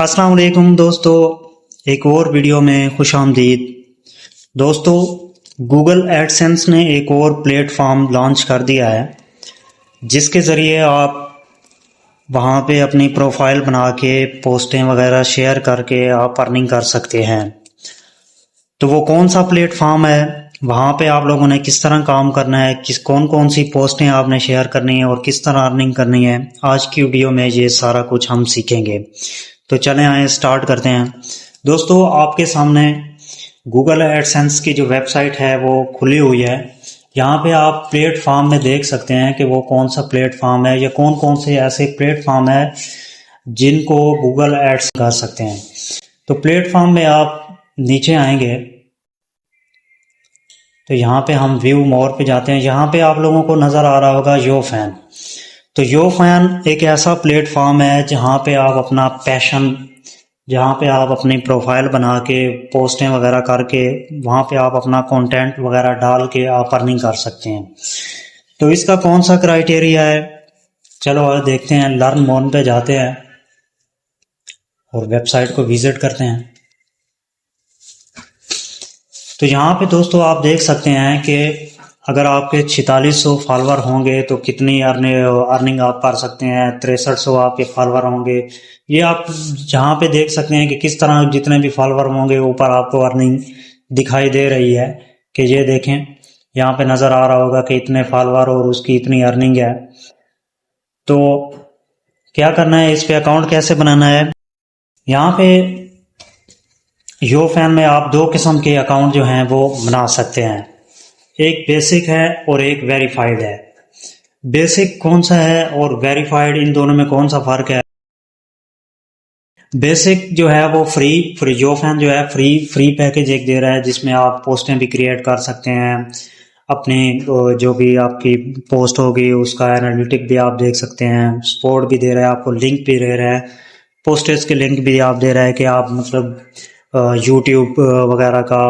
अस्सलाम वालेकुम दोस्तों, एक और वीडियो में खुश आमदीद। दोस्तों, गूगल एडसेंस ने एक और प्लेटफॉर्म लॉन्च कर दिया है जिसके ज़रिए आप वहाँ पे अपनी प्रोफाइल बना के पोस्टें वगैरह शेयर करके आप अर्निंग कर सकते हैं। तो वो कौन सा प्लेटफॉर्म है, वहाँ पे आप लोगों ने किस तरह काम करना है, कौन कौन सी पोस्टें आपने शेयर करनी है और किस तरह अर्निंग करनी है, आज की वीडियो में ये सारा कुछ हम सीखेंगे। तो चलें आए स्टार्ट करते हैं। दोस्तों, आपके सामने गूगल एडसेंस की जो वेबसाइट है वो खुली हुई है। यहाँ पे आप प्लेटफॉर्म में देख सकते हैं कि वो कौन सा प्लेटफॉर्म है या कौन कौन से ऐसे प्लेटफॉर्म है जिनको गूगल एड्स कर सकते हैं। तो प्लेटफॉर्म में आप नीचे आएंगे तो यहाँ पे हम व्यू मोर पे जाते हैं। यहाँ पे आप लोगों को नज़र आ रहा होगा यो फैन। तो यो फैन एक ऐसा प्लेटफॉर्म है जहाँ पे आप अपना पैशन, जहाँ पे आप अपनी प्रोफाइल बना के पोस्टें वगैरह करके वहाँ पे आप अपना कंटेंट वगैरह डाल के आप अर्निंग कर सकते हैं। तो इसका कौन सा क्राइटेरिया है, चलो और देखते हैं। लर्न मोर पे जाते हैं और वेबसाइट को विजिट करते हैं। तो यहाँ पे दोस्तों आप देख सकते हैं कि अगर आपके 4600 फॉलोअर होंगे तो कितनी अर्निंग आप कर सकते हैं। 6300 आपके फॉलोअर होंगे, ये आप जहाँ पे देख सकते हैं कि किस तरह जितने भी फॉलोअर होंगे ऊपर आपको अर्निंग दिखाई दे रही है। कि ये देखें, यहाँ पे नज़र आ रहा होगा कि इतने फॉलोअर और उसकी इतनी अर्निंग है। तो क्या करना है, इस पे अकाउंट कैसे बनाना है। यहाँ पे यो फैन में आप दो किस्म के अकाउंट जो हैं वो बना सकते हैं, एक बेसिक है और एक वेरीफाइड है। बेसिक कौन सा है और वेरीफाइड, इन दोनों में कौन सा फर्क है। बेसिक जो है वो फ्री जो फैन जो है फ्री पैकेज एक दे रहा है जिसमें आप पोस्टें भी क्रिएट कर सकते हैं। अपनी जो भी आपकी पोस्ट होगी उसका एनालिटिक भी आप देख सकते हैं। सपोर्ट भी दे रहा है आपको, लिंक भी दे रहा है, पोस्टेज के लिंक भी आप दे रहा है कि आप मतलब यूट्यूब वगैरह का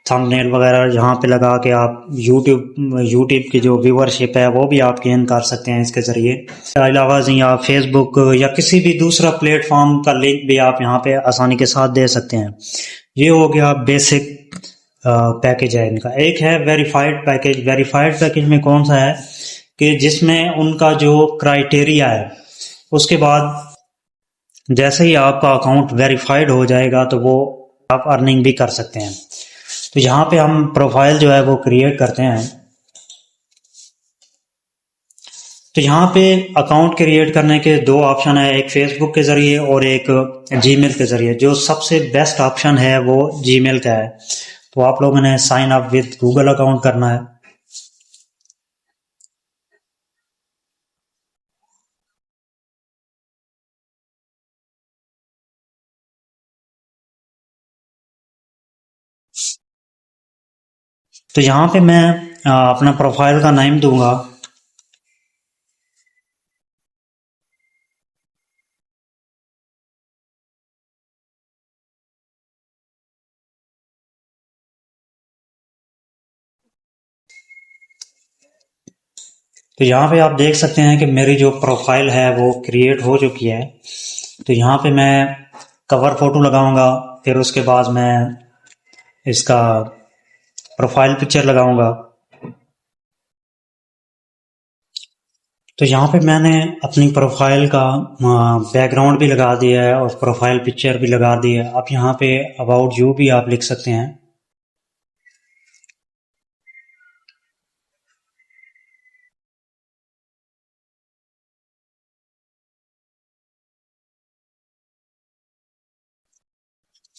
थंबनेल वगैरह जहाँ पे लगा के आप यूट्यूब की जो व्यूअरशिप है वो भी आप गेन कर सकते हैं इसके ज़रिए। अलावा या फेसबुक या किसी भी दूसरा प्लेटफॉर्म का लिंक भी आप यहाँ पे आसानी के साथ दे सकते हैं। ये हो गया बेसिक पैकेज है इनका। एक है वेरीफाइड पैकेज। वेरीफाइड पैकेज में कौन सा है कि जिसमें उनका जो क्राइटेरिया है, उसके बाद जैसे ही आपका अकाउंट वेरीफाइड हो जाएगा तो वो आप अर्निंग भी कर सकते हैं। तो यहाँ पे हम प्रोफाइल जो है वो क्रिएट करते हैं। तो यहाँ पे अकाउंट क्रिएट करने के दो ऑप्शन है, एक फेसबुक के ज़रिए और एक जीमेल के ज़रिए। जो सबसे बेस्ट ऑप्शन है वो जीमेल का है। तो आप लोगों ने sign up with Google account करना है। तो यहाँ पे मैं अपना प्रोफाइल का नाम दूंगा। तो यहाँ पे आप देख सकते हैं कि मेरी जो प्रोफाइल है वो क्रिएट हो चुकी है। तो यहाँ पे मैं कवर फोटो लगाऊंगा, फिर उसके बाद मैं इसका प्रोफाइल पिक्चर लगाऊंगा। तो यहाँ पे मैंने अपनी प्रोफाइल का बैकग्राउंड भी लगा दिया है और प्रोफाइल पिक्चर भी लगा दी है। आप यहाँ पे अबाउट यू भी आप लिख सकते हैं।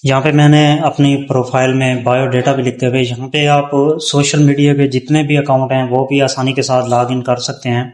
यहाँ पे मैंने अपनी प्रोफाइल में बायोडाटा भी लिखते हुए, यहाँ पे आप सोशल मीडिया पे जितने भी अकाउंट हैं वो भी आसानी के साथ लॉग इन कर सकते हैं।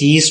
30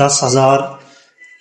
10,000